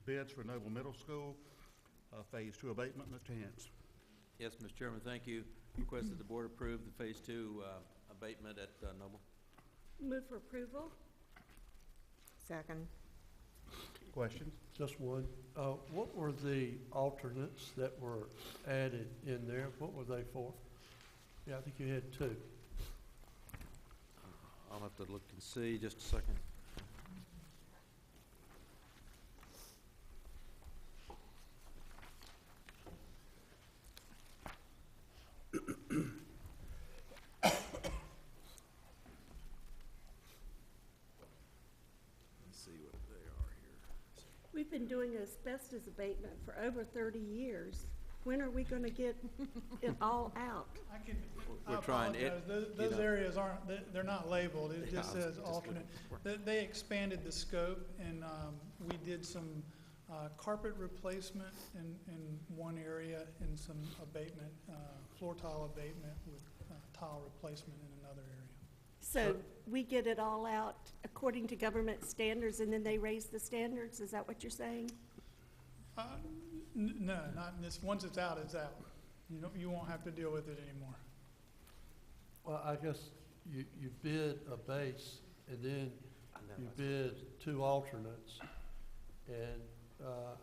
bids for Noble Middle School, Phase 2 abatement. Mr. Hance. Yes, Mr. Chairman, thank you. Request that the board approve the Phase 2 abatement at Noble. Move for approval. Second. Questions? Just one. What were the alternates that were added in there? What were they for? Yeah, I think you had two. I'll have to look and see, just a second. We've been doing asbestos abatement for over 30 years. When are we going to get it all out? We're trying it. Those areas aren't, they're not labeled. It just says alternate. They expanded the scope, and we did some carpet replacement in one area and some abatement, floor tile abatement with tile replacement in another area. So we get it all out according to government standards, and then they raise the standards? Is that what you're saying? No, not in this. Once it's out, it's out. You won't have to deal with it anymore. Well, I guess you bid a base, and then you bid two alternates, and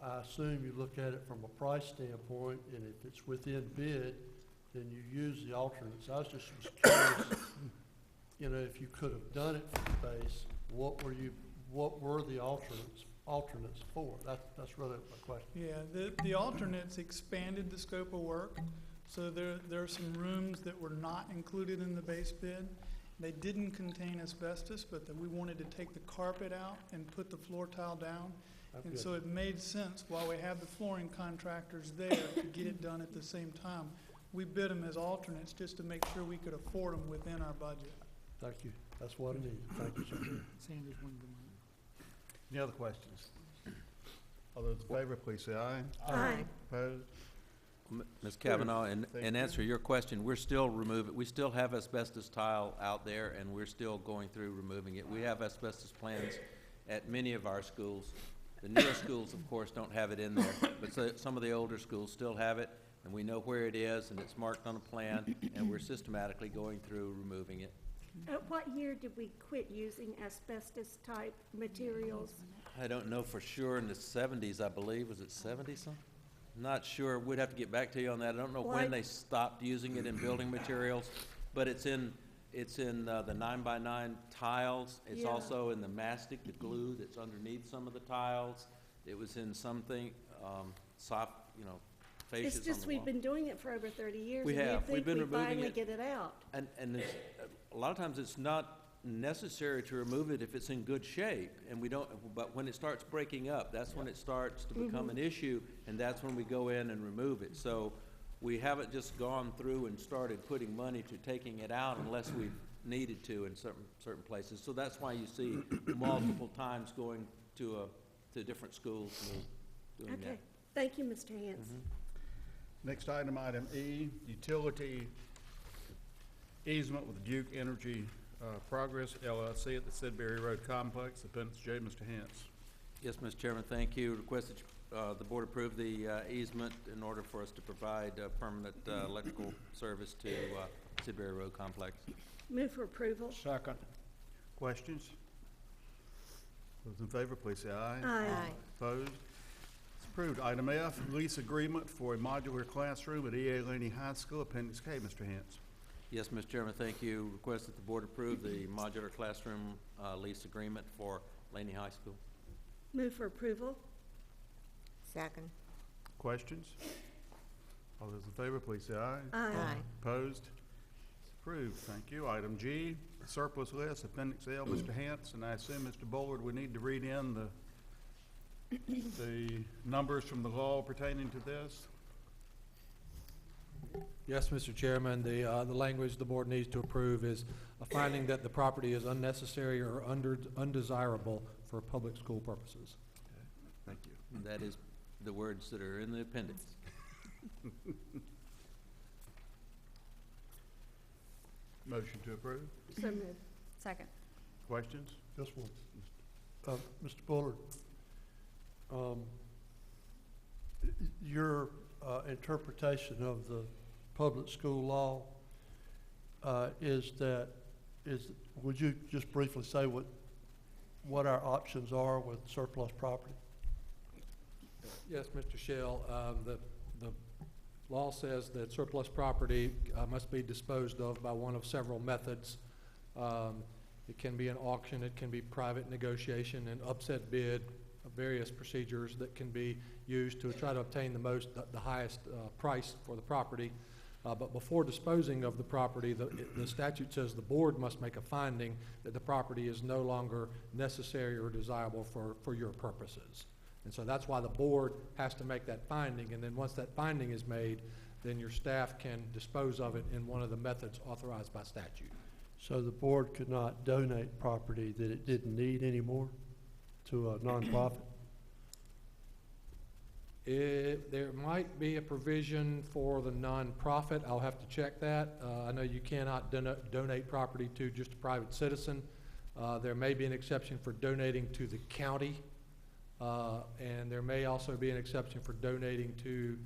I assume you look at it from a price standpoint, and if it's within bid, then you use the alternates. I was curious, if you could have done it for the base, what were the alternates for? That's really my question. Yeah, the alternates expanded the scope of work. So there are some rooms that were not included in the base bid. They didn't contain asbestos, but we wanted to take the carpet out and put the floor tile down. And so it made sense, while we have the flooring contractors there, to get it done at the same time. We bid them as alternates just to make sure we could afford them within our budget. Thank you. That's what I need. Thank you, sir. Sanders wanted to Any other questions? All those in favor, please say aye. Aye. Opposed? Ms. Kavanaugh, in answer to your question, we still have asbestos tile out there, and we're still going through removing it. We have asbestos plans at many of our schools. The newer schools, of course, don't have it in there, but some of the older schools still have it, and we know where it is, and it's marked on a plan, and we're systematically going through removing it. What year did we quit using asbestos-type materials? I don't know for sure. In the 70s, I believe. Was it 70-something? Not sure. We'd have to get back to you on that. I don't know when they stopped using it in building materials, but it's in the 9x9 tiles. It's also in the mastic, the glue that's underneath some of the tiles. It was in something soft, fascias. It's just we've been doing it for over 30 years. We have. We've been removing finally it. Get it out. And a lot of times it's not necessary to remove it if it's in good shape, and we don't. But when it starts breaking up, that's when it starts to become an issue, and that's when we go in and remove it. So we haven't just gone through and started putting money to taking it out unless we've needed to in certain places. So that's why you see multiple times going to different schools and doing that. Thank you, Mr. Hance. Next item, item E, utility easement with Duke Energy Progress LLC at the Sidbury Road Complex. Appendix J, Mr. Hance. Yes, Mr. Chairman, thank you. Request that the board approve the easement in order for us to provide permanent electrical service to Sidbury Road Complex. Move for approval. Second. Questions? Those in favor, please say aye. Aye. Opposed? It's approved. Item F, lease agreement for a modular classroom at E.A. Laney High School. Appendix K, Mr. Hance. Yes, Mr. Chairman, thank you. Request that the board approve the modular classroom lease agreement for Laney High School. Move for approval. Second. Questions? All those in favor, please say aye. Aye. Opposed? It's approved. Thank you. Item G, surplus list, Appendix L, Mr. Hance, and I assume, Mr. Bullard, we need to read in the numbers from the law pertaining to this. Yes, Mr. Chairman, the language the board needs to approve is a finding that the property is unnecessary or undesirable for public school purposes. Okay. Thank you. And that is the words that are in the appendix. Motion to approve. So moved. Second. Questions? Just one. Mr. Bullard, your interpretation of the public school law would you just briefly say what our options are with surplus property? Yes, Mr. Shell, the law says that surplus property must be disposed of by one of several methods. It can be an auction, it can be private negotiation, and upset bid, various procedures that can be used to try to obtain the highest price for the property. But before disposing of the property, the statute says the board must make a finding that the property is no longer necessary or desirable for your purposes. And so that's why the board has to make that finding, and then once that finding is made, then your staff can dispose of it in one of the methods authorized by statute. So the board could not donate property that it didn't need anymore to a nonprofit? There might be a provision for the nonprofit. I'll have to check that. I know you cannot donate property to just a private citizen. There may be an exception for donating to the county, and there may also be an exception for donating to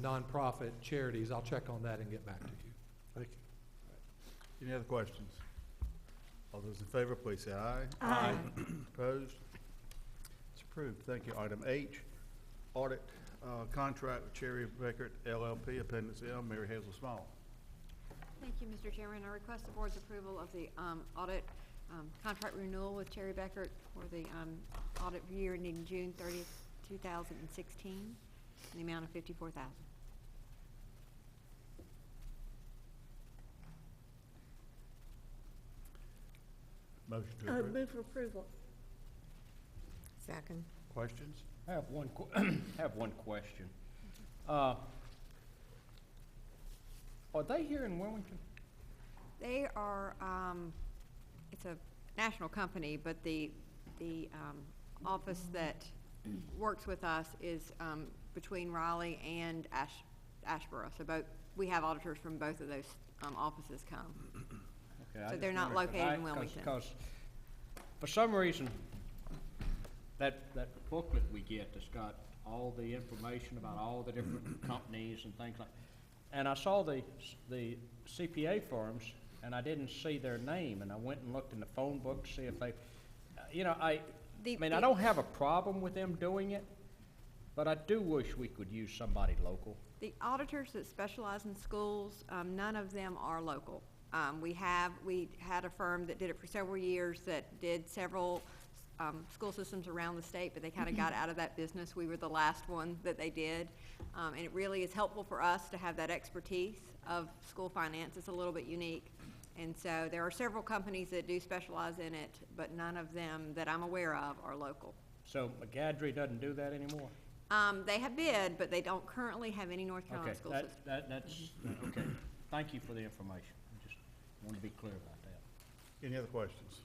nonprofit charities. I'll check on that and get back to you. Thank you. Any other questions? All those in favor, please say aye. Aye. Opposed? It's approved. Thank you. Item H, audit contract with Cherry Beckert LLP, Appendix L, Mary Hazel Small. Thank you, Mr. Chairman. I request the board's approval of the audit contract renewal with Cherry Beckert for the audit year ending June 30th, 2016, in the amount of $54,000. Motion to approve. Move for approval. Second. Questions? I have one question. Are they here in Wilmington? They are, it's a national company, but the office that works with us is between Raleigh and Ashboro. So we have auditors from both of those offices come. Okay, So they're not located in Wilmington. Because for some reason, that booklet we get that's got all the information about all the different companies and things like, and I saw the CPA firms, and I didn't see their name, and I went and looked in the phone book to see if they, I don't have a problem with them doing it, but I do wish we could use somebody local. The auditors that specialize in schools, none of them are local. We had a firm that did it for several years that did several school systems around the state, but they kind of got out of that business. We were the last one that they did. And it really is helpful for us to have that expertise of school finance. It's a little bit unique. And so there are several companies that do specialize in it, but none of them that I'm aware of are local. So McGadry doesn't do that anymore? They have bid, but they don't currently have any North Carolina school systems. That's, okay. Thank you for the information. I just want to be clear about that. Any other questions?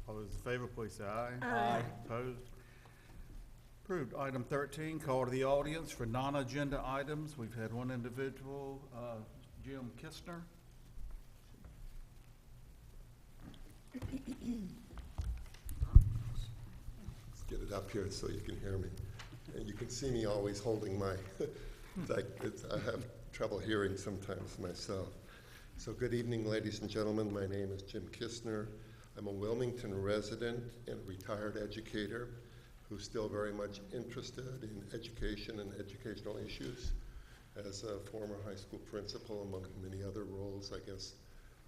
All those in favor, please say aye. Aye. Opposed? Approved. Item 13, call to the audience for non-agenda items. We've had one individual, Jim Kistner. Let's get it up here so you can hear me. And you can see me always holding my, I have trouble hearing sometimes myself. So good evening, ladies and gentlemen. My name is Jim Kistner. I'm a Wilmington resident and a retired educator who's still very much interested in education and educational issues. As a former high school principal, among many other roles, I guess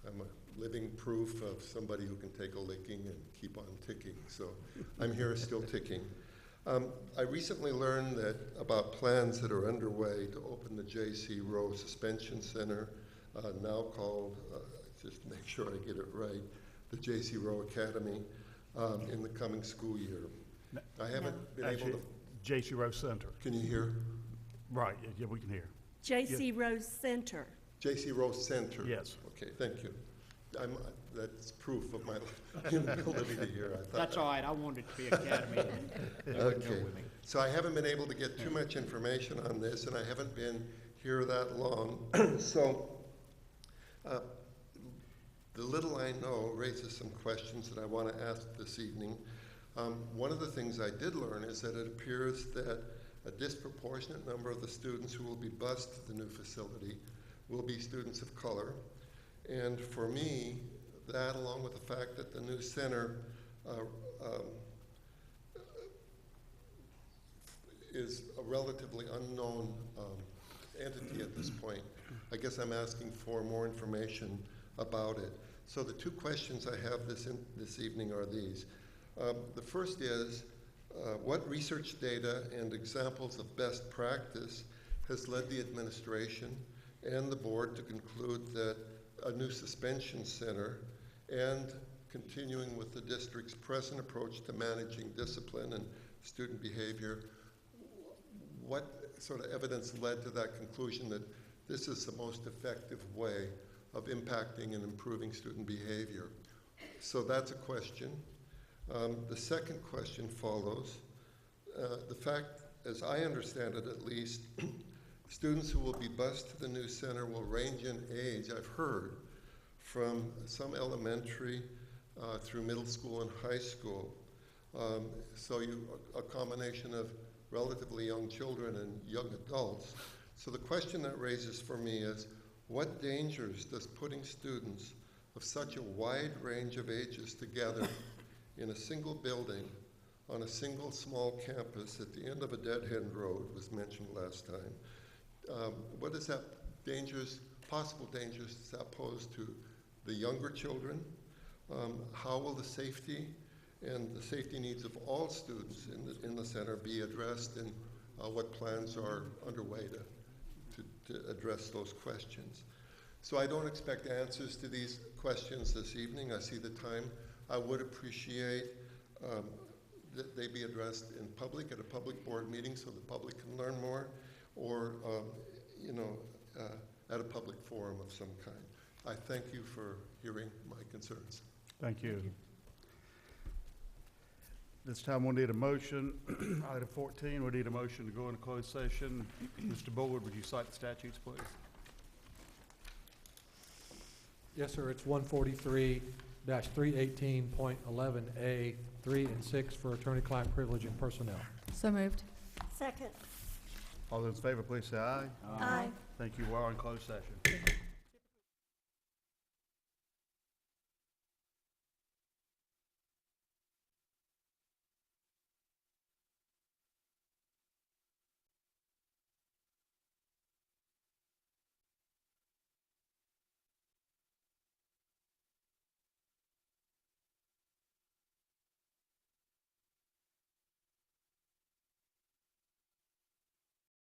I'm a living proof of somebody who can take a licking and keep on ticking. So I'm here still ticking. I recently learned about plans that are underway to open the J.C. Rowe Suspension Center, now called, just to make sure I get it right, the J.C. Rowe Academy, in the coming school year. I haven't been able to... J.C. Rowe Center. Can you hear? Right, yeah, we can hear. J.C. Rose Center. J.C. Rowe Center? Yes. Okay, thank you. That's proof of my inability to hear. I thought That's all right. I wanted it to be academy. They wouldn't go Okay, with me. so I haven't been able to get too much information on this, and I haven't been here that long. So the little I know raises some questions that I want to ask this evening. One of the things I did learn is that it appears that a disproportionate number of the students who will be bused to the new facility will be students of color. And for me, that, along with the fact that the new center is a relatively unknown entity at this point, I guess I'm asking for more information about it. So the two questions I have this evening are these. The first is, what research data and examples of best practice has led the administration and the board to conclude that a new suspension center and continuing with the district's present approach to managing discipline and student behavior, what sort of evidence led to that conclusion that this is the most effective way of impacting and improving student behavior? So that's a question. The second question follows. The fact, as I understand it at least, students who will be bused to the new center will range in age, I've heard, from some elementary through middle school and high school. So a combination of relatively young children and young adults. So the question that raises for me is, what dangers does putting students of such a wide range of ages together in a single building on a single small campus at the end of a dead-end road, was mentioned last time, what is that possible dangers does that pose to the younger children? How will the safety and the safety needs of all students in the center be addressed, and what plans are underway to address those questions? So I don't expect answers to these questions this evening. I see the time. I would appreciate that they be addressed in public at a public board meeting so the public can learn more, or at a public forum of some kind. I thank you for hearing my concerns. Thank you. This time we'll need a motion. Item 14, we need a motion to go into closed session. Mr. Board, would you cite the statutes, please? Yes, sir, it's 143-318.11A, 3 and 6 for attorney-client privilege and personnel. So moved. Second. All those in favor, please say aye. Aye. Thank you. We're in closed session.